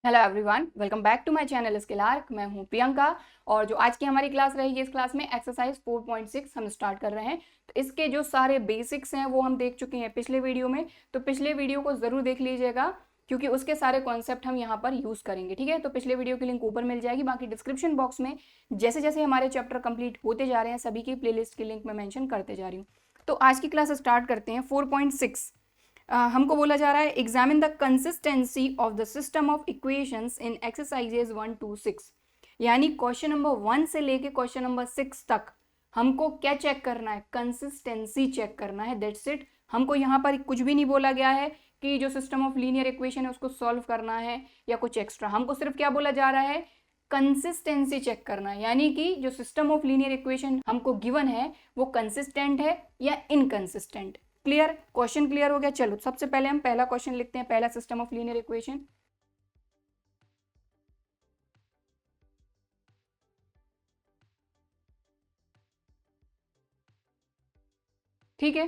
Hello everyone, welcome back to my channel Skill Arc. मैं हूं प्रियंका और जो आज की हमारी क्लास रहेगी, इस क्लास में एक्सरसाइज 4.6 हम स्टार्ट कर रहे हैं। तो इसके जो सारे बेसिक्स हैं वो हम देख चुके हैं पिछले वीडियो में, तो पिछले वीडियो को ज़रूर देख लीजिएगा क्योंकि उसके सारे कॉन्सेप्ट हम यहाँ पर यूज़ करेंगे। ठीक है, तो पिछले वीडियो की लिंक ऊपर मिल जाएगी, बाकी डिस्क्रिप्शन बॉक्स में जैसे जैसे हमारे चैप्टर कंप्लीट होते जा रहे हैं सभी की प्लेलिस्ट की लिंक मैं मेंशन करते जा रही हूँ। तो आज की क्लास स्टार्ट करते हैं। 4.6 हमको बोला जा रहा है examine the consistency of the system of equations in exercises 1 to 6। यानी क्वेश्चन नंबर 1 से लेके क्वेश्चन नंबर 6 तक हमको क्या चेक करना है? कंसिस्टेंसी चेक करना है, दैट्स इट। हमको यहाँ पर कुछ भी नहीं बोला गया है कि जो सिस्टम ऑफ लीनियर इक्वेशन है उसको सॉल्व करना है या कुछ एक्स्ट्रा। हमको सिर्फ क्या बोला जा रहा है? कंसिस्टेंसी चेक करना है, यानी कि जो सिस्टम ऑफ लीनियर इक्वेशन हमको गिवन है वो कंसिस्टेंट है या इनकंसिस्टेंट। क्लियर? क्वेश्चन क्लियर हो गया। चलो सबसे पहले हम पहला क्वेश्चन लिखते हैं, पहला सिस्टम ऑफ लीनियर इक्वेशन। ठीक है,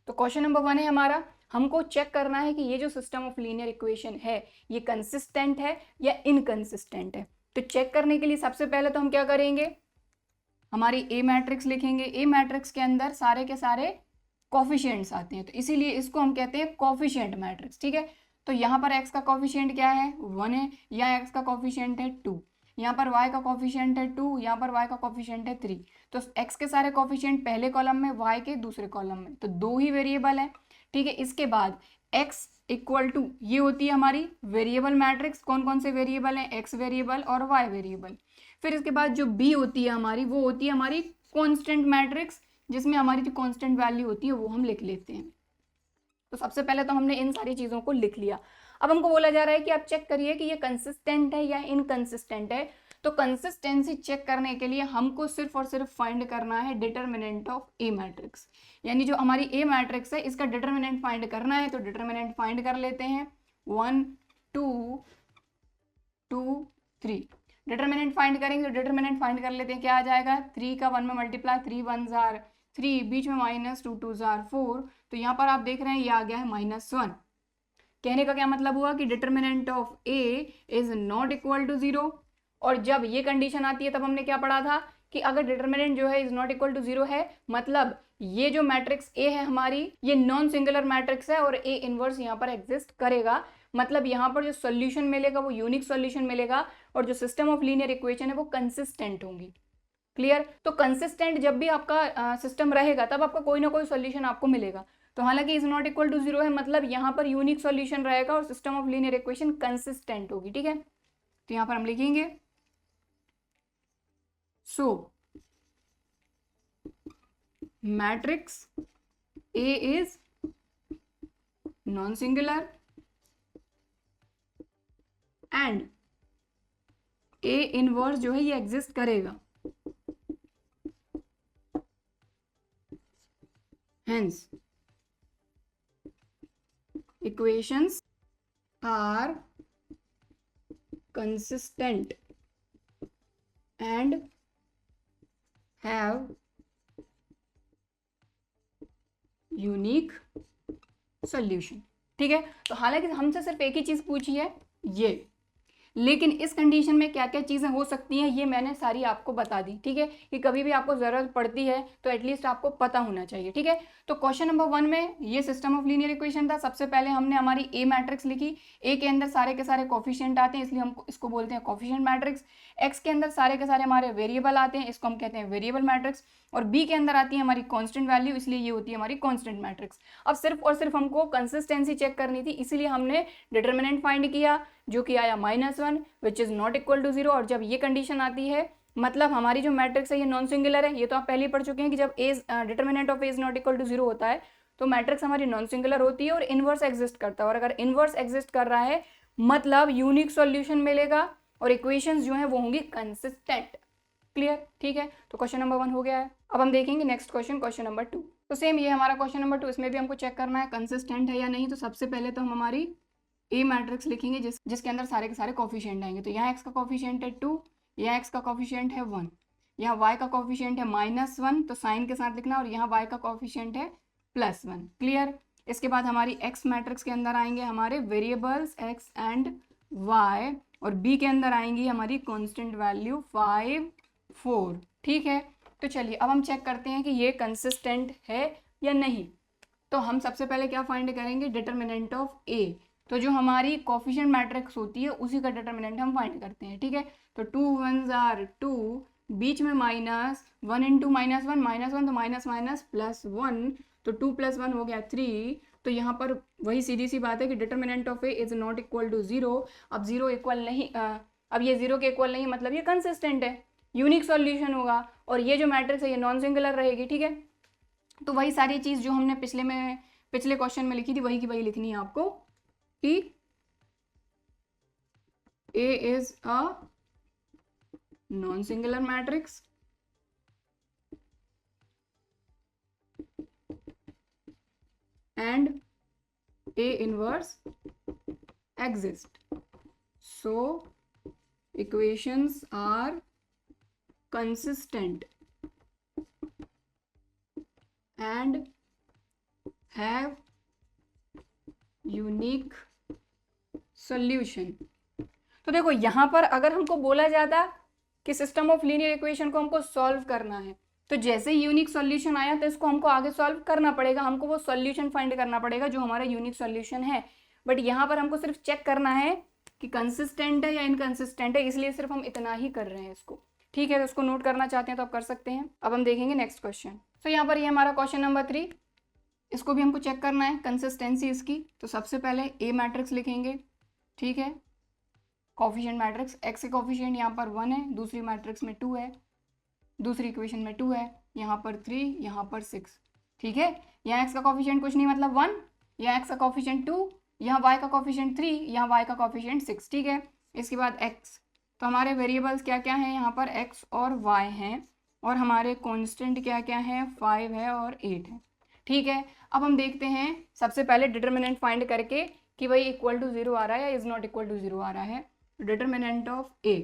तो क्वेश्चन नंबर 1 है हमारा, हमको चेक करना है कि ये जो सिस्टम ऑफ लीनियर इक्वेशन है ये कंसिस्टेंट है या इनकंसिस्टेंट है। तो चेक करने के लिए सबसे पहले तो हम क्या करेंगे, हमारी ए मैट्रिक्स लिखेंगे। ए मैट्रिक्स के अंदर सारे के सारे कॉफिशिएंट्स आते हैं, तो इसीलिए इसको हम कहते हैं कॉफिशिएंट मैट्रिक्स। ठीक है, तो यहाँ पर x का कॉफिशिएंट क्या है? 1 है, यहाँ x का कॉफिशिएंट है 2, यहाँ पर y का कॉफिशिएंट है 2, यहाँ पर y का कॉफिशिएंट है 3। तो x के सारे कॉफिशिएंट पहले कॉलम में, y के दूसरे कॉलम में, तो दो ही वेरिएबल है। ठीक है, इसके बाद x इक्वल टू, ये होती है हमारी वेरिएबल मैट्रिक्स। कौन कौन से वेरिएबल है? x वेरिएबल और y वेरिएबल। फिर इसके बाद जो b होती है हमारी, वो होती है हमारी कॉन्स्टेंट मैट्रिक्स, जिसमें हमारी जो कांस्टेंट वैल्यू होती है वो हम लिख लेते हैं। तो सबसे पहले तो हमने इन सारी चीज़ों को लिख लिया। अब हमको बोला जा रहा है कि आप चेक करिए कि ये कंसिस्टेंट है या इनकंसिस्टेंट है। तो कंसिस्टेंसी चेक करने के लिए हमको सिर्फ और सिर्फ फाइंड करना है डिटर्मिनेंट ऑफ ए मैट्रिक्स, यानी जो हमारी ए मैट्रिक्स है इसका डिटर्मिनेंट फाइंड करना है। तो डिटर्मिनेंट फाइंड कर लेते हैं, 1 2 2 3। डिटर्मिनेंट फाइंड करेंगे तो डिटर्मिनेंट फाइंड कर लेते हैं, क्या आ जाएगा? 3 का 1 में मल्टीप्लाई, 3 1 जार 3, बीच में माइनस 2 2 जार 4। तो यहाँ पर आप देख रहे हैं ये आ गया है -1। कहने का क्या मतलब हुआ कि determinant of A is not equal to 0। और जब ये कंडीशन आती है तब हमने क्या पढ़ा था कि अगर डिटर्मिनेंट जो है इज नॉट इक्वल टू 0 है, मतलब ये जो मैट्रिक्स ए है हमारी ये नॉन सिंगुलर मैट्रिक्स है और ए इनवर्स यहाँ पर एग्जिस्ट करेगा। मतलब यहाँ पर जो सोल्यूशन मिलेगा वो यूनिक सोल्यूशन मिलेगा और जो सिस्टम ऑफ लीनियर इक्वेशन है वो कंसिस्टेंट होंगी। क्लियर? तो कंसिस्टेंट जब भी आपका सिस्टम रहेगा तब आपका कोई ना कोई सोल्यूशन आपको मिलेगा। तो हालांकि इज नॉट इक्वल टू 0 है, मतलब यहाँ पर यूनिक सॉल्यूशन रहेगा और system of linear equation consistent होगी। ठीक है, तो यहाँ पर हम लिखेंगे so matrix A is non singular and A inverse जो है ये एग्जिस्ट करेगा, hence equations are consistent and have unique solution। ठीक है, तो हालांकि हमसे सिर्फ एक ही चीज पूछी है ये, लेकिन इस कंडीशन में क्या क्या चीज़ें हो सकती हैं ये मैंने सारी आपको बता दी। ठीक है, कि कभी भी आपको ज़रूरत पड़ती है तो एटलीस्ट आपको पता होना चाहिए। ठीक है, तो क्वेश्चन नंबर 1 में ये सिस्टम ऑफ लीनियर इक्वेशन था। सबसे पहले हमने हमारी ए मैट्रिक्स लिखी। ए के अंदर सारे के सारे कॉफिशिएंट आते हैं, इसलिए हम इसको बोलते हैं कॉफिशिएंट मैट्रिक्स। एक्स के अंदर सारे के सारे हमारे वेरिएबल आते हैं, इसको हम कहते हैं वेरिएबल मैट्रिक्स। और बी के अंदर आती है हमारी कॉन्स्टेंट वैल्यू, इसलिए ये होती है हमारी कॉन्स्टेंट मैट्रिक्स। अब सिर्फ और सिर्फ हमको कंसिस्टेंसी चेक करनी थी, इसीलिए हमने डिटर्मिनेंट फाइंड किया जो कि आया -1 which is not equal to 0। और जब ये कंडीशन आती है मतलब हमारी जो मैट्रिक्स है ये नॉन सिंगुलर है। ये तो आप पहले ही पढ़ चुके हैं कि जब a determinant of A is not equal to 0 होता है तो मैट्रिक्स हमारी नॉन सिंगुलर होती है और इनवर्स एग्जिस्ट करता है। और अगर इनवर्स एग्जिस्ट कर रहा है मतलब यूनिक सॉल्यूशन मिलेगा और इक्वेशंस जो है वो होंगी कंसिस्टेंट। क्लियर? ठीक है, तो क्वेश्चन नंबर 1 हो गया है। अब हम देखेंगे नेक्स्ट क्वेश्चन, क्वेश्चन नंबर 2। तो सेम ये हमारा क्वेश्चन नंबर 2, इसमें भी हमको चेक करना है कंसिस्टेंट है या नहीं। तो सबसे पहले तो हम हमारी ए मैट्रिक्स लिखेंगे जिसके अंदर सारे के सारे कॉफिशिएंट आएंगे। तो यहाँ x का कॉफिशिएंट है 2, यहाँ x का कॉफिशिएंट है 1, यहाँ y का कॉफिशिएंट है -1 तो साइन के साथ लिखना, और यहाँ y का कॉफिशिएंट है +1। क्लियर? इसके बाद हमारी x मैट्रिक्स के अंदर आएंगे हमारे वेरिएबल्स x एंड y, और b के अंदर आएंगी हमारी कांस्टेंट वैल्यू 5 4। ठीक है, तो चलिए अब हम चेक करते हैं कि ये कंसिस्टेंट है या नहीं। तो हम सबसे पहले क्या फाइंड करेंगे, डिटर्मिनेंट ऑफ a। तो जो हमारी कोफिशिएंट मैट्रिक्स होती है उसी का डिटर्मिनेंट हम फाइंड करते हैं। ठीक है, तो 2 1s are 2, बीच में माइनस, 1 इंटू -1 -1, तो माइनस माइनस प्लस 1, तो 2 + 1 हो गया 3। तो यहाँ पर वही सीधी सी बात है कि determinant of a is not equal to 0। अब 0 इक्वल नहीं, अब ये 0 के इक्वल नहीं, मतलब ये कंसिस्टेंट है, यूनिक सॉल्यूशन होगा, और ये जो मैट्रिक्स है ये नॉन सिंगुलर रहेगी। ठीक है, तो वही सारी चीज़ जो हमने पिछले क्वेश्चन में लिखी थी वही की वही लिखनी है आपको, कि A is a non-singular matrix and A inverse exists. So equations are consistent and have unique solution. तो देखो यहाँ पर अगर हमको बोला जाता कि सिस्टम ऑफ लीनियर इक्वेशन को हमको सॉल्व करना है, तो जैसे यूनिक सॉल्यूशन आया तो इसको हमको आगे सॉल्व करना पड़ेगा, हमको वो सॉल्यूशन फाइंड करना पड़ेगा जो हमारा यूनिक सॉल्यूशन है। बट यहाँ पर हमको सिर्फ चेक करना है कि कंसिस्टेंट है या इनकंसिस्टेंट है, इसलिए सिर्फ हम इतना ही कर रहे हैं इसको। ठीक है, तो इसको नोट करना चाहते हैं तो आप कर सकते हैं। अब हम देखेंगे नेक्स्ट क्वेश्चन। तो यहाँ पर ये हमारा क्वेश्चन नंबर 3, इसको भी हमको चेक करना है कंसिस्टेंसी इसकी। तो सबसे पहले ए मैट्रिक्स लिखेंगे। ठीक है, कोफिशिएंट मैट्रिक्स, एक्स के कोफिशिएंट यहाँ पर 1 है, दूसरी मैट्रिक्स में 2 है, दूसरी इक्वेशन में 2 है, यहाँ पर 3, यहाँ पर 6। ठीक है, यहाँ एक्स का कोफिशिएंट कुछ नहीं मतलब 1, यहाँ एक्स का कोफिशिएंट 2, यहाँ वाई का कोफिशिएंट 3, यहाँ वाई का कोफिशिएंट 6। ठीक है, इसके बाद एक्स, तो हमारे वेरिएबल्स क्या क्या हैं, यहाँ पर एक्स और वाई हैं, और हमारे कॉन्स्टेंट क्या क्या हैं, 5 है और 8 है। ठीक है, अब हम देखते हैं सबसे पहले डिटर्मिनेंट फाइंड करके कि भाई इक्वल टू 0 आ रहा है या इज नॉट इक्वल टू 0 आ रहा है। डिटर्मिनेंट ऑफ ए,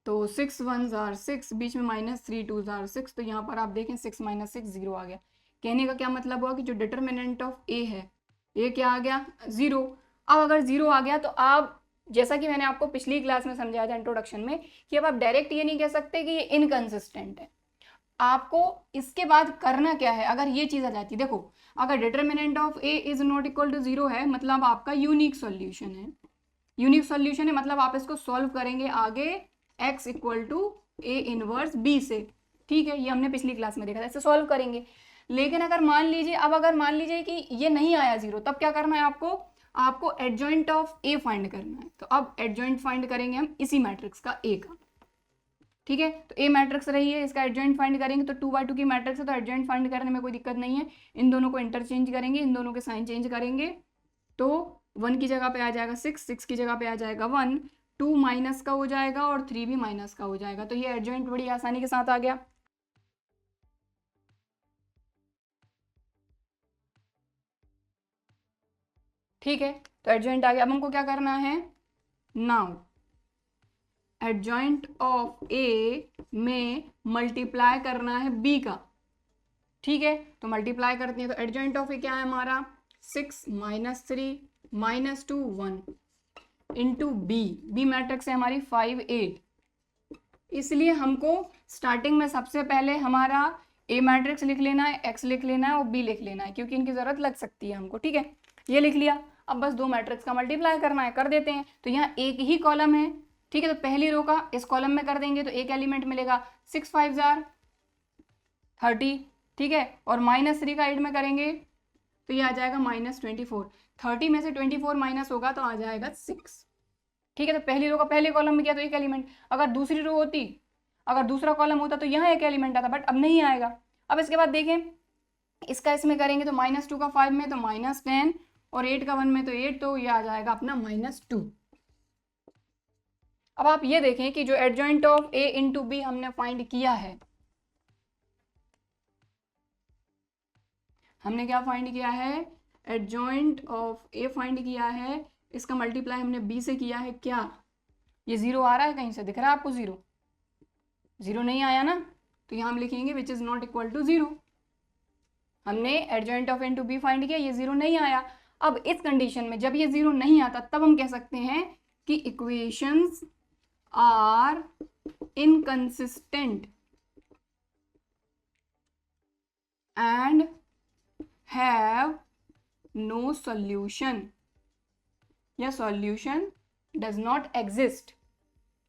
तो 6 1s are 6, बीच में -3 2s are 6, तो यहाँ पर आप देखें 6 - 6 0 आ गया। कहने का क्या मतलब हुआ कि जो डिटर्मिनेंट ऑफ ए है ये क्या आ गया, 0। अब अगर 0 आ गया तो आप, जैसा कि मैंने आपको पिछली क्लास में समझाया था इंट्रोडक्शन में, कि अब आप डायरेक्ट ये नहीं कह सकते कि ये इनकंसिस्टेंट है। आपको इसके बाद करना क्या है, अगर ये चीज़ आ जाती, देखो अगर determinant of A is not equal to 0 है मतलब आपका यूनिक सॉल्यूशन है, यूनिक सॉल्यूशन है मतलब आप इसको सॉल्व करेंगे आगे x equal to A inverse b से। ठीक है, ये हमने पिछली क्लास में देखा था, ऐसे सॉल्व करेंगे। लेकिन अगर मान लीजिए, अब अगर मान लीजिए कि ये नहीं आया 0, तब क्या करना है आपको एडजॉइंट ऑफ ए फाइंड करना है। तो अब एडजॉइंट फाइंड करेंगे हम इसी मैट्रिक्स का ए का। ठीक है, तो ए मैट्रिक्स रही है, इसका एडजॉइंट फाइंड करेंगे, तो 2 by 2 की मैट्रिक्स है तो एडजॉइंट फाइंड करने में कोई दिक्कत नहीं है। इन दोनों को इंटरचेंज करेंगे, इन दोनों के साइन चेंज करेंगे, तो 1 की जगह पे आ जाएगा 6, 6 की जगह पे आ जाएगा 1, 2 माइनस का हो जाएगा और 3 भी माइनस का हो जाएगा। तो ये एडजॉइंट बड़ी आसानी के साथ आ गया। ठीक है, तो एडजॉइंट आ गया। अब हमको क्या करना है, नाउ एडजॉइंट ऑफ ए में मल्टीप्लाई करना है बी का। ठीक है, तो मल्टीप्लाई करते हैं, तो एडजॉइंट ऑफ ए क्या है हमारा, 6 - 3 -2 1 इंटू बी मैट्रिक्स है हमारी 5 8। इसलिए हमको स्टार्टिंग में सबसे पहले हमारा ए मैट्रिक्स लिख लेना है, एक्स लिख लेना है और बी लिख लेना है, क्योंकि इनकी जरूरत लग सकती है हमको। ठीक है, ये लिख लिया। अब बस 2 मैट्रिक्स का मल्टीप्लाई करना है, कर देते हैं। तो यहाँ एक ही कॉलम है। ठीक है, तो पहली रो का इस कॉलम में कर देंगे तो एक एलिमेंट मिलेगा, 6 5s are 30। ठीक है, और -3 का 8 में करेंगे तो ये आ जाएगा -24। 30 में से 24 माइनस होगा तो आ जाएगा 6। ठीक है, तो पहली रो का पहले कॉलम में किया तो एक एलिमेंट, अगर दूसरी रो होती, अगर दूसरा कॉलम होता तो यहाँ एक एलिमेंट आता, बट अब नहीं आएगा। अब इसके बाद देखें, इसका इसमें करेंगे तो -2 का 5 में तो -10 और 8 का 1 में तो 8, तो ये आ जाएगा अपना -2। अब आप ये देखें कि जो adjoint of A into B हमने फाइंड किया है, हमने क्या फाइंड किया है, एडजॉइंट ऑफ ए फाइंड किया है, इसका मल्टीप्लाई हमने बी से किया है। क्या ये 0 आ रहा है, कहीं से दिख रहा है आपको 0? 0 नहीं आया ना, तो यहाँ हम लिखेंगे which is not equal to 0। हमने adjoint of A into B find किया, ये 0 नहीं आया। अब इस कंडीशन में जब ये 0 नहीं आता तब हम कह सकते हैं कि equations are inconsistent and have no solution, या सॉल्यूशन डज नॉट एग्जिस्ट।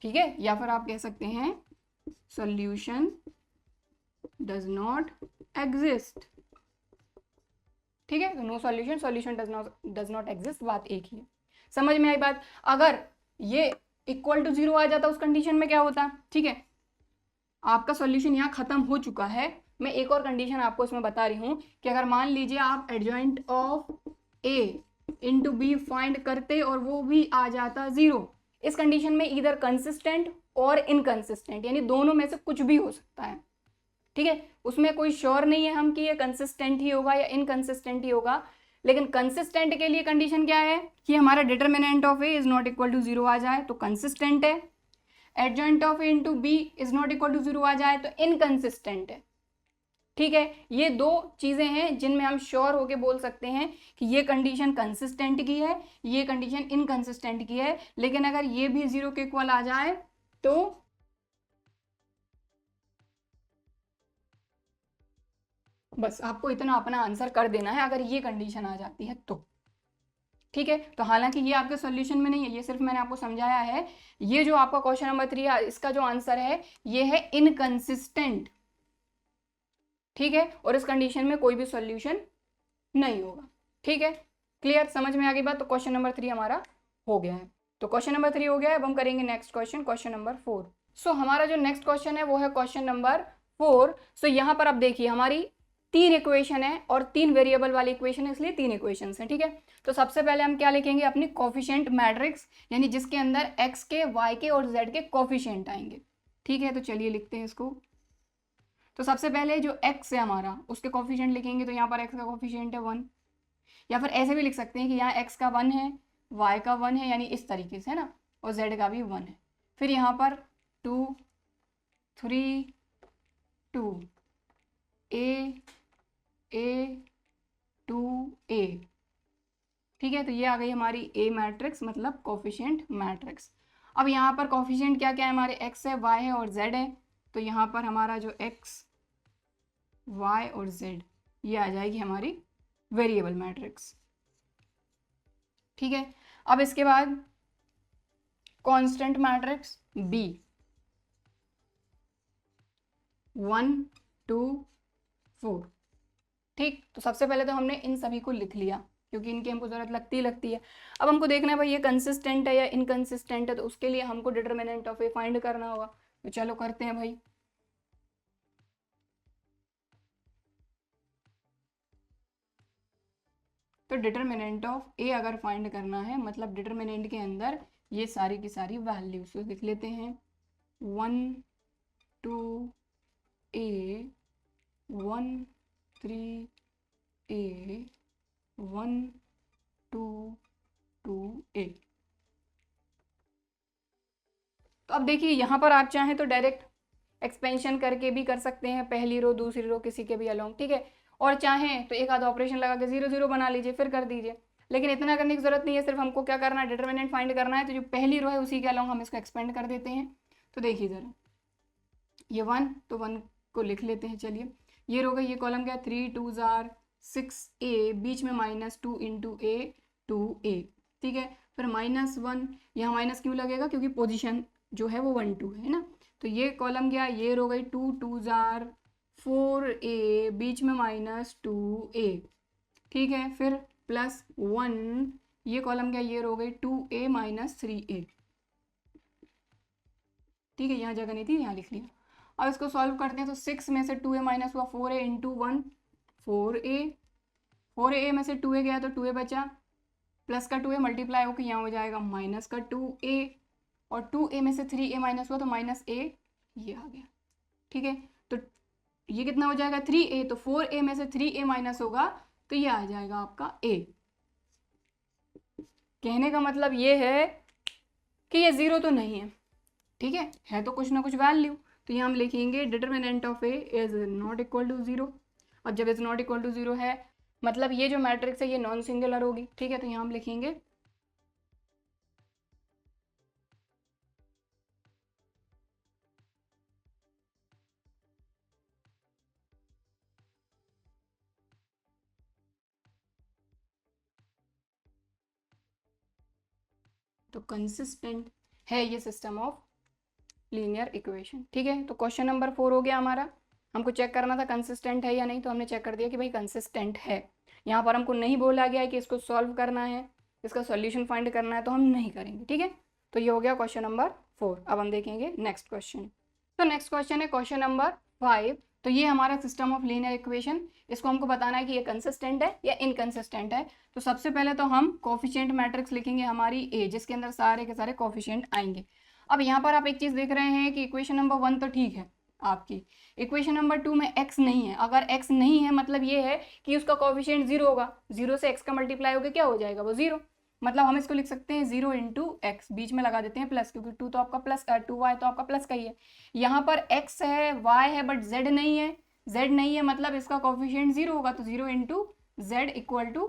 ठीक है, या फिर आप कह सकते हैं सॉल्यूशन डज नॉट एग्जिस्ट। ठीक है, no solution, solution does not exist, बात एक ही है। समझ में आई बात? अगर ये इक्वल टू 0 आ जाता उस कंडीशन में क्या होता? ठीक है, आपका सॉल्यूशन यहाँ खत्म हो चुका है। मैं एक और कंडीशन आपको इसमें बता रही हूँ कि अगर मान लीजिए आप adjoint of A into B find करते और वो भी आ जाता 0, इस कंडीशन में इधर कंसिस्टेंट और इनकंसिस्टेंट, यानी दोनों में से कुछ भी हो सकता है। ठीक है, उसमें कोई श्योर नहीं है हम कि ये कंसिस्टेंट ही होगा या इनकंसिस्टेंट ही होगा, लेकिन कंसिस्टेंट के लिए कंडीशन क्या है कि हमारा determinant of A is not equal to 0 आ जाए तो कंसिस्टेंट है, adjoint of A into B is not equal to 0 आ जाए तो इनकंसिस्टेंट है। ठीक है, ये दो चीजें हैं जिनमें हम श्योर होके बोल सकते हैं कि ये कंडीशन कंसिस्टेंट की है, ये कंडीशन इनकंसिस्टेंट की है। लेकिन अगर ये भी 0 के इक्वल आ जाए तो बस आपको इतना अपना आंसर कर देना है अगर ये कंडीशन आ जाती है तो। ठीक है, तो हालांकि ये आपके सॉल्यूशन में नहीं है, ये सिर्फ मैंने आपको समझाया है। ये जो आपका क्वेश्चन नंबर 3 है इसका जो आंसर है ये है इनकंसिस्टेंट। ठीक है, और इस कंडीशन में कोई भी सॉल्यूशन नहीं होगा। ठीक है, क्लियर, समझ में आ गई बात? तो क्वेश्चन नंबर 3 हमारा हो गया है। तो क्वेश्चन नंबर 3 हो गया है। अब हम करेंगे नेक्स्ट क्वेश्चन, क्वेश्चन नंबर 4। सो हमारा जो नेक्स्ट क्वेश्चन है वो है क्वेश्चन नंबर 4। सो यहाँ पर आप देखिए हमारी 3 इक्वेशन है और 3 वेरिएबल वाली इक्वेशन है, इसलिए 3 इक्वेशंस हैं। ठीक है, तो सबसे पहले हम क्या लिखेंगे? अपनी कोफिशिएंट मैट्रिक्स, यानी जिसके अंदर x के, y के और z के कोफिशिएंट आएंगे। ठीक है, तो चलिए लिखते हैं इसको। तो सबसे पहले जो x है हमारा उसके कोफिशिएंट लिखेंगे, तो यहाँ पर x का कोफिशिएंट है 1, या फिर ऐसे भी लिख सकते हैं कि यहाँ x का 1 है, y का 1 है, यानी इस तरीके से, है ना, और z का भी 1 है। फिर यहाँ पर 2 3 2 a 2 a। ठीक है, तो ये आ गई हमारी A मैट्रिक्स, मतलब कोफिशिएंट मैट्रिक्स। अब यहाँ पर कोफिशिएंट क्या क्या है हमारे? x है, y है और z है। तो यहाँ पर हमारा जो x, y और z ये आ जाएगी हमारी वेरिएबल मैट्रिक्स। ठीक है, अब इसके बाद कांस्टेंट मैट्रिक्स B 1 2 4। ठीक, तो सबसे पहले तो हमने इन सभी को लिख लिया क्योंकि इनकी हमको जरूरत लगती है। अब हमको देखना है भाई ये कंसिस्टेंट है या इनकंसिस्टेंट है, तो उसके लिए हमको डिटरमिनेंट ऑफ ए फाइंड करना होगा। तो चलो करते हैं भाई। तो डिटरमिनेंट ऑफ ए अगर फाइंड करना है, मतलब डिटरमिनेंट के अंदर ये सारी की सारी वैल्यूज तो लिख लेते हैं। 1 2 a 1 3 a 1 2 2 a। तो अब देखिए यहाँ पर आप चाहें तो डायरेक्ट एक्सपेंशन करके भी कर सकते हैं, पहली रो दूसरी रो किसी के भी अलोंग। ठीक है, और चाहें तो एक आधा ऑपरेशन लगा के 0 0 बना लीजिए, फिर कर दीजिए। लेकिन इतना करने की जरूरत नहीं है, सिर्फ हमको क्या करना है? डिटरमिनेंट फाइंड करना है। तो जो पहली रो है उसी के अलोंग हम इसको एक्सपेंड कर देते हैं। तो देखिए जरा, ये 1, तो 1 को लिख लेते हैं। चलिए, ये रो गई, ये कॉलम क्या? 3 2 6a, बीच में -2 इंटू a 2a। ठीक है, फिर -1, यहाँ माइनस क्यों लगेगा? क्योंकि पोजीशन जो है वो 1 2 है ना। तो ये कॉलम क्या? ये रो गई 2 2 4a, बीच में -2a। ठीक है, फिर +1, ये कॉलम क्या? ये रो गई 2a -3a। ठीक है, यहाँ जगह नहीं थी, यहाँ लिख लिया। अब इसको सॉल्व करते हैं। तो 6 में से 2a माइनस हुआ 4a इंटू 1 4a में से 2a गया तो 2a बचा, प्लस का 2a मल्टीप्लाई होकर यहाँ हो जाएगा माइनस का 2a, और 2a में से 3a माइनस हुआ तो -a ये आ गया। ठीक है, तो ये कितना हो जाएगा? 3a। तो 4a में से 3a माइनस होगा तो ये आ जाएगा आपका a। कहने का मतलब ये है कि ये 0 तो नहीं है। ठीक है तो कुछ ना कुछ वैल्यू। तो यहाँ हम लिखेंगे determinant of A is not equal to 0, और जब इज नॉट इक्वल टू 0 है मतलब ये जो मैट्रिक्स है ये नॉन सिंगुलर होगी, ठीक है। तो यहाँ हम लिखेंगे तो कंसिस्टेंट है ये सिस्टम ऑफ लीनियर इक्वेशन, ठीक है। तो क्वेश्चन नंबर 4 हो गया हमारा। हमको चेक करना था कंसिस्टेंट है या नहीं, तो हमने चेक कर दिया कि भाई कंसिस्टेंट है। यहाँ पर हमको नहीं बोला गया है कि इसको सॉल्व करना है, इसका सॉल्यूशन फाइंड करना है, तो हम नहीं करेंगे, ठीक है। तो ये हो गया क्वेश्चन नंबर 4। अब हम देखेंगे नेक्स्ट क्वेश्चन। तो नेक्स्ट क्वेश्चन है क्वेश्चन नंबर 5। तो ये हमारा सिस्टम ऑफ लीनियर इक्वेशन, इसको हमको बताना है कि ये कंसिस्टेंट है या इनकंसिस्टेंट है। तो सबसे पहले तो हम कोफिशिएंट मैट्रिक्स लिखेंगे हमारी ए, जिसके अंदर सारे के सारे कोफिशिएंट आएंगे। अब यहाँ पर आप एक चीज़ देख रहे हैं कि इक्वेशन नंबर 1 तो ठीक है आपकी, इक्वेशन नंबर 2 में x नहीं है। अगर x नहीं है मतलब ये है कि उसका कोफिशिएंट 0 होगा, 0 से x का मल्टीप्लाई होकर क्या हो जाएगा, वो 0। मतलब हम इसको लिख सकते हैं 0 इंटू एक्स, बीच में लगा देते हैं प्लस, क्योंकि 2 तो आपका प्लस 2y तो आपका प्लस का ही है। यहाँ पर x है, y है, बट z नहीं है। z नहीं है मतलब इसका कोफिशिएंट 0 होगा, तो 0 इंटू जेड इक्वल टू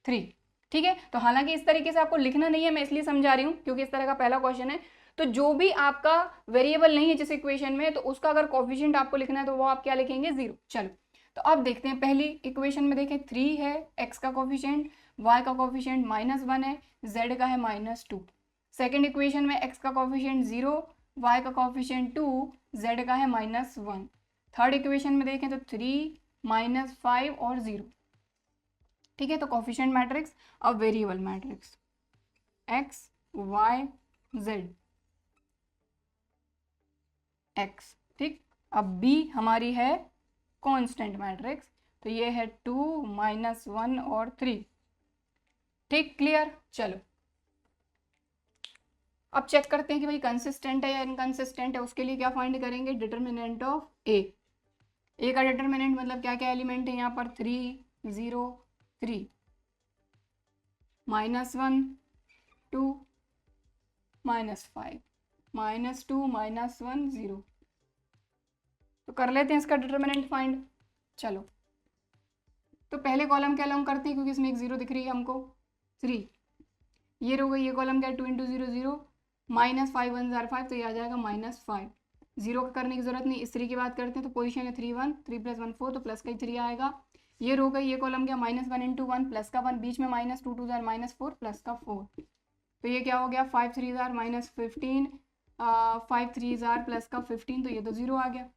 3, ठीक है। तो हालांकि इस तरीके से आपको लिखना नहीं है, मैं इसलिए समझा रही हूँ क्योंकि इस तरह का पहला क्वेश्चन है। तो जो भी आपका वेरिएबल नहीं है जिस इक्वेशन में, तो उसका अगर कोफिशिएंट आपको लिखना है तो वो आप क्या लिखेंगे, 0। चलो तो अब देखते हैं, पहली इक्वेशन में देखें 3 है x का कोफिशिएंट, y का कोफिशिएंट -1 है, z का है -2। सेकेंड इक्वेशन में x का कोफिशिएंट 0, y का कोफिशिएंट 2, z का है -1। थर्ड इक्वेशन में देखें तो 3, -5 और 0, ठीक है। तो कोफिशिएंट मैट्रिक्स, अब variable matrix x y z x, ठीक। अब b हमारी है कांस्टेंट मैट्रिक्स, तो ये है 2, -1 और 3, ठीक, क्लियर। चलो अब चेक करते हैं कि भाई कंसिस्टेंट है या इनकंसिस्टेंट है। उसके लिए क्या फाइंड करेंगे, डिटर्मिनेंट ऑफ ए। ए का डिटर्मिनेंट मतलब क्या क्या एलिमेंट है यहाँ पर, 3, 0, 3, -1, 2, -5, -2, -1, 0। तो कर लेते हैं इसका डिटर्मिनेंट फाइंड। चलो तो पहले कॉलम क्या लॉन्ग करते हैं, क्योंकि इसमें एक 0 दिख रही है हमको, 3। ये रो गई, ये कॉलम क्या है, 2 इंटू 0 0, -5 1 जार 5, तो ये आ जाएगा -5। 0 का करने की जरूरत नहीं, इस 3 की बात करते हैं। तो पोजीशन है 3 1, 3 + 1 4, तो प्लस का ही 3 आएगा। ये रो गई, ये कॉलम क्या, -1 इंटू 1, प्लस का 1, बीच में -2 2 जार -4, प्लस का 4। तो ये क्या हो गया, 5 3 जार -15, 5 3 जार प्लस का 15, तो ये तो 0 आ गया,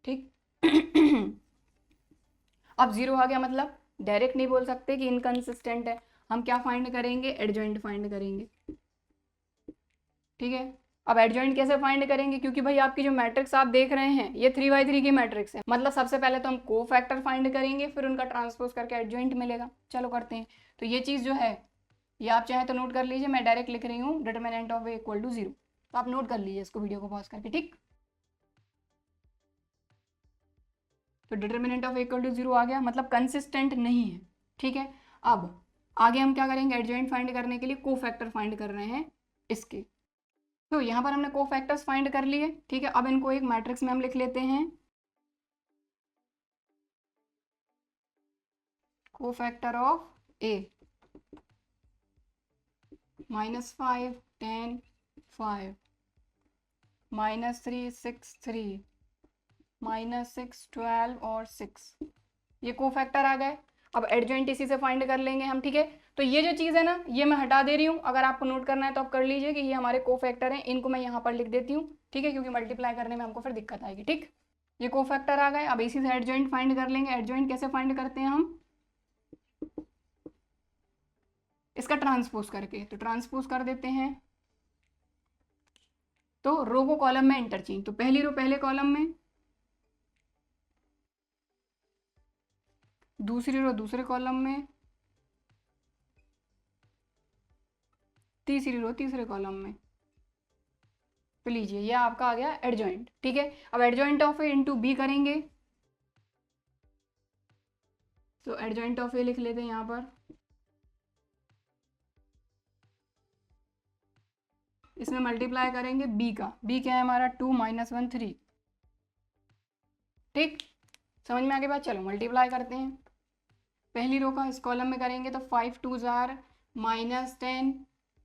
ठीक। अब 0 आ गया मतलब डायरेक्ट नहीं बोल सकते कि इनकंसिस्टेंट है, हम क्या फाइंड करेंगे, एडजॉइंट फाइंड करेंगे, ठीक है। अब एडजॉइंट कैसे फाइंड करेंगे, क्योंकि भाई आपकी जो मैट्रिक्स आप देख रहे हैं ये 3x3 की मैट्रिक्स है, मतलब सबसे पहले तो हम कोफैक्टर फाइंड करेंगे, फिर उनका ट्रांसपोज करके एडजॉइंट मिलेगा। चलो करते हैं। तो ये चीज़ जो है ये आप चाहे तो नोट कर लीजिए, मैं डायरेक्ट लिख रही हूँ determinant of A equal to 0, तो आप नोट कर लीजिए इसको वीडियो को पॉज करके, ठीक। तो डिटर्मिनेंट ऑफ इक्वल टू 0 आ गया, मतलब कंसिस्टेंट नहीं है, ठीक है। अब आगे हम क्या करेंगे, एडजॉइंट फाइंड करने के लिए कोफैक्टर फाइंड कर रहे हैं इसके। तो यहाँ पर हमने कोफैक्टर्स फाइंड कर लिए, ठीक है। अब इनको एक मैट्रिक्स में हम लिख लेते हैं, कोफैक्टर ऑफ ए -5 10 5, -3 6 3, -6 12 और 6, ये कोफैक्टर आ गए। अब एडजॉइंट इसी से फाइंड कर लेंगे हम, ठीक है। तो ये जो चीज़ है ना, ये मैं हटा दे रही हूँ, अगर आपको नोट करना है तो आप कर लीजिए कि ये हमारे कोफैक्टर हैं, इनको मैं यहाँ पर लिख देती हूँ, ठीक है, क्योंकि मल्टीप्लाई करने में हमको फिर दिक्कत आएगी, ठीक। ये कोफैक्टर आ गए, अब इसी से एडजॉइंट फाइंड कर लेंगे। एडजॉइंट कैसे फाइंड करते हैं हम, इसका ट्रांसपोज करके, तो ट्रांसपोज कर देते हैं। तो रो को कॉलम में इंटरचेंज, तो पहली रो पहले कॉलम में, दूसरी रो दूसरे कॉलम में, तीसरी रो तीसरे कॉलम में। तो लीजिए ये आपका आ गया एडजॉइंट, ठीक है। अब adjoint of A into B करेंगे, तो एडजॉइंट ऑफ ए लिख लेते हैं यहाँ पर, इसमें मल्टीप्लाई करेंगे बी का, बी क्या है हमारा 2 -1 3, ठीक। समझ में आ गई बात। चलो मल्टीप्लाई करते हैं। पहली रो का इस कॉलम में करेंगे तो 5 2 जार -10,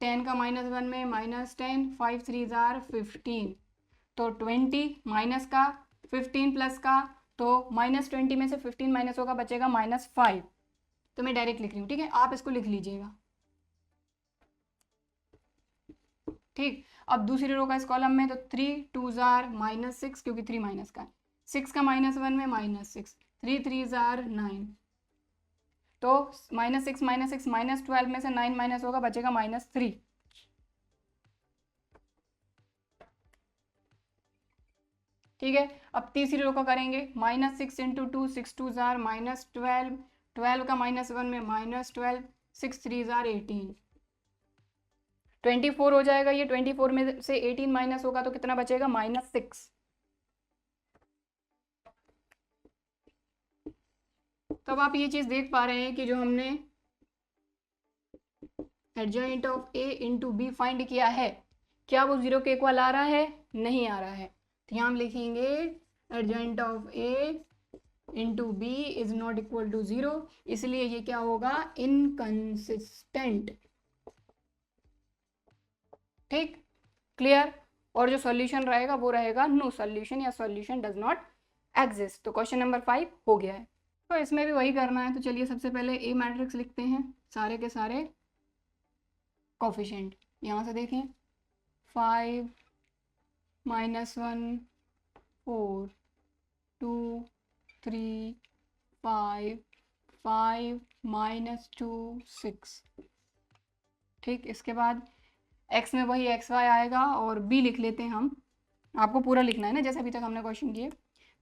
10 का -1 में -10, 5 3 जार 15, तो 20 माइनस का 15 प्लस का, तो -20 में से 15 माइनस होगा, बचेगा -5। तो मैं डायरेक्ट लिख रही हूँ, ठीक है, आप इसको लिख लीजिएगा। ठीक, अब दूसरी रो का इस कॉलम में तो 3 2 जार -6, क्योंकि 3 माइनस का है, 6 का -1 में -6, 3 3 जार 9, तो -6 -12 में से 9 माइनस होगा, बचेगा -3। ठीक है, अब तीसरी रो का करेंगे, -6 × 2, 6 2 जार -12, 12 का -1 में -12, 6 3 जार 18, 24 हो जाएगा ये। 24 में से 18 माइनस होगा तो कितना बचेगा, -6। तो अब आप ये चीज देख पा रहे हैं कि जो हमने adjoint of A into B find किया है, क्या वो 0 के इक्वल आ रहा है? नहीं आ रहा है। तो यहाँ हम लिखेंगे adjoint of A into B is not equal to 0, इसलिए ये क्या होगा, इनकंसिस्टेंट। ठीक, क्लियर। और जो सॉल्यूशन रहेगा वो रहेगा नो सॉल्यूशन या सॉल्यूशन डज नॉट एग्जिस्ट। तो क्वेश्चन नंबर 5 हो गया है। तो इसमें भी वही करना है। तो चलिए सबसे पहले ए मैट्रिक्स लिखते हैं, सारे के सारे कोफिशिएंट। यहाँ से देखें, 5 -1 4 2 3 5 5 -2 6। ठीक, इसके बाद x में वही xy आएगा और b लिख लेते हैं हम। आपको पूरा लिखना है ना, जैसे अभी तक हमने क्वेश्चन किए।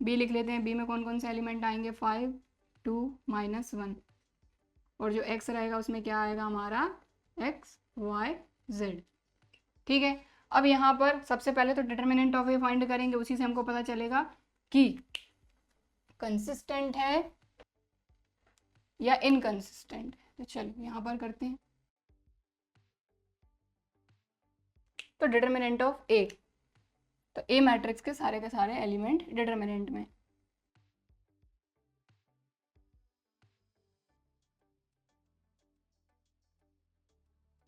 b लिख लेते हैं। b में कौन कौन से एलिमेंट आएंगे, 5 2 -1, और जो x रहेगा उसमें क्या आएगा हमारा, x y z। ठीक है, अब यहाँ पर सबसे पहले तो डिटर्मिनेंट ऑफ ए फाइंड करेंगे, उसी से हमको पता चलेगा कि कंसिस्टेंट है या इनकंसिस्टेंट है। तो चलिए यहाँ पर करते हैं। तो डिटर्मिनेंट ऑफ ए, तो ए मैट्रिक्स के सारे एलिमेंट डिटर्मिनेंट में।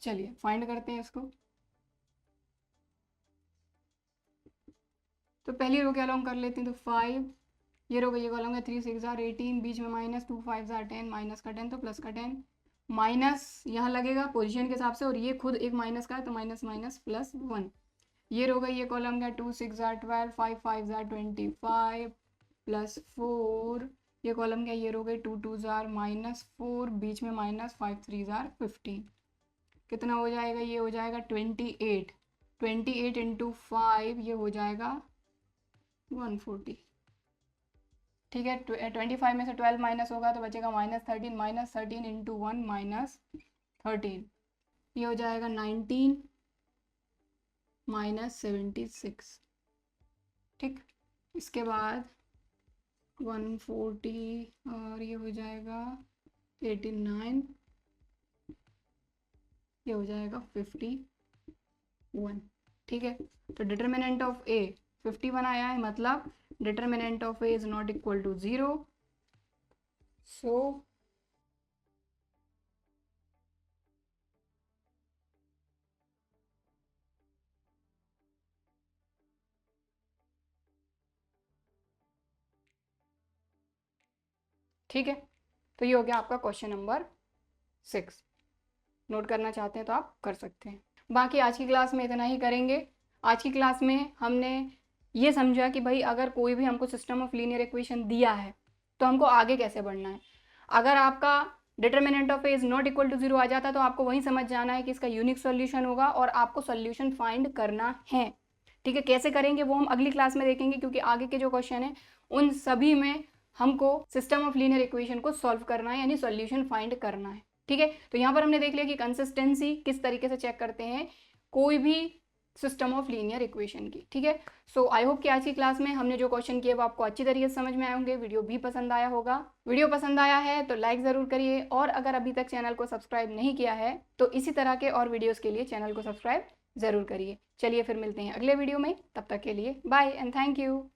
चलिए फाइंड करते हैं इसको। तो पहली रो के अलोंग कर लेते हैं। तो 5, ये रो ये कॉलम है, 3 6 जार 18, बीच में -2 5 जार 10, माइनस का 10 तो प्लस का 10, माइनस यहाँ लगेगा पोजीशन के हिसाब से, और ये खुद एक माइनस का है तो माइनस माइनस प्लस 1। ये रो ये कॉलम का 2 6 जार 12, 5 5 जार 25 प्लस 4, ये कॉलम का ये रो 2 2 जार -4, बीच में -5 3 जार 15। कितना हो जाएगा, ये हो जाएगा 28। 28 × 5 ये हो जाएगा 140। ठीक है, 25 में से 12 माइनस होगा तो बचेगा -13, -13 × 1 -13, ये हो जाएगा 19 -76। ठीक, इसके बाद 140 और ये हो जाएगा 89, ये हो जाएगा 51। ठीक है, तो डिटर्मिनेंट ऑफ ए 51 आया है, मतलब determinant of A is not equal to 0। So ठीक है, तो ये हो गया आपका क्वेश्चन नंबर 6। नोट करना चाहते हैं तो आप कर सकते हैं। बाकी आज की क्लास में इतना ही करेंगे। आज की क्लास में हमने ये समझा कि भाई अगर कोई भी हमको सिस्टम ऑफ लीनियर इक्वेशन दिया है तो हमको आगे कैसे बढ़ना है। अगर आपका determinant of A is not equal to 0 आ जाता तो आपको वही समझ जाना है कि इसका यूनिक सॉल्यूशन होगा और आपको सॉल्यूशन फाइंड करना है। ठीक है, कैसे करेंगे वो हम अगली क्लास में देखेंगे, क्योंकि आगे के जो क्वेश्चन है उन सभी में हमको सिस्टम ऑफ लीनियर इक्वेशन को सॉल्व करना है, यानी सॉल्यूशन फाइंड करना है। ठीक है, तो यहाँ पर हमने देख लिया कि कंसिस्टेंसी किस तरीके से चेक करते हैं कोई भी सिस्टम ऑफ लीनियर इक्वेशन की। ठीक है, सो आई होप कि आज की क्लास में हमने जो क्वेश्चन किए वो आपको अच्छी तरीके से समझ में आए होंगे। वीडियो भी पसंद आया होगा। वीडियो पसंद आया है तो लाइक ज़रूर करिए, और अगर अभी तक चैनल को सब्सक्राइब नहीं किया है तो इसी तरह के और वीडियोज़ के लिए चैनल को सब्सक्राइब ज़रूर करिए। चलिए फिर मिलते हैं अगले वीडियो में, तब तक के लिए बाय एंड थैंक यू।